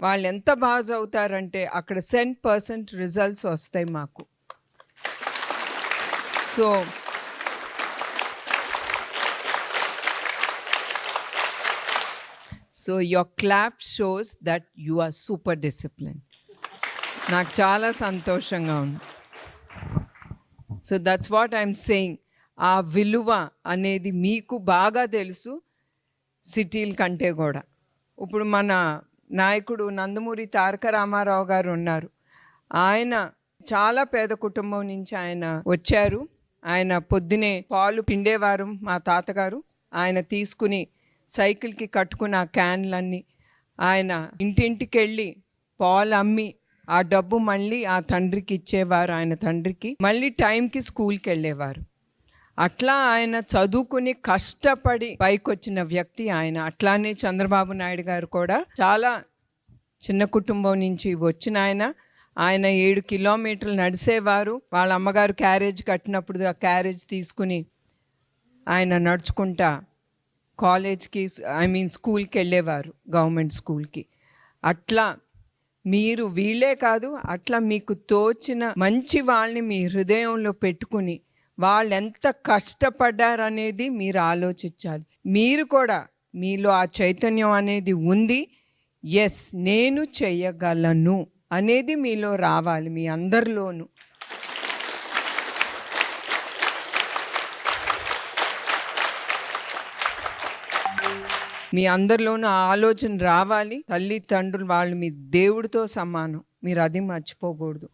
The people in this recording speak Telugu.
వాళ్ళు ఎంత బాగా చదువుతారంటే అక్కడ 100% రిజల్ట్స్ వస్తాయి మాకు. So your clap shows that you are super disciplined. నాకు చాలా సంతోషంగా ఉంది. So that's what I'm saying. ఆ విలువ అనేది మీకు బాగా తెలుసు సిటీల కంటే కూడా. ఇప్పుడు మన నాయకుడు నందమూరి తారక రామారావు గారు ఉన్నారు. ఆయన చాలా పేద కుటుంబం నుంచి ఆయన వచ్చారు. ఆయన పొద్దునే పాలు పిండేవారు మా తాతగారు. ఆయన తీసుకుని సైకిల్కి కట్టుకుని ఆ క్యాన్లన్నీ ఆయన ఇంటింటికి వెళ్ళి పాలు అమ్మి ఆ డబ్బు మళ్ళీ ఆ తండ్రికి ఇచ్చేవారు. ఆయన తండ్రికి మళ్ళీ టైంకి స్కూల్కి వెళ్ళేవారు. అట్లా ఆయన చదువుకుని కష్టపడి పైకి వచ్చిన వ్యక్తి ఆయన. అట్లానే చంద్రబాబు నాయుడు గారు కూడా చాలా చిన్న కుటుంబం నుంచి వచ్చిన ఆయన 7 కిలోమీటర్లు నడిచేవారు. వాళ్ళ అమ్మగారు క్యారేజ్ కట్టినప్పుడు ఆ క్యారేజ్ తీసుకుని ఆయన నడుచుకుంటా కాలేజ్కి స్కూల్కి వెళ్ళేవారు, గవర్నమెంట్ స్కూల్కి. అట్లా మీరు వీళ్ళే కాదు, అట్లా మీకు తోచిన మంచి వాళ్ళని మీ హృదయంలో పెట్టుకుని వాళ్ళు ఎంత కష్టపడ్డారనేది మీరు ఆలోచించాలి. మీరు కూడా మీలో ఆ చైతన్యం అనేది ఉంది. ఎస్, నేను చెయ్యగలను అనేది మీలో రావాలి, మీ అందరిలోనూ. మీ అందరిలోనూ ఆ ఆలోచన రావాలి. తల్లిదండ్రులు వాళ్ళు మీ దేవుడితో సమానం, మీరు అది మర్చిపోకూడదు.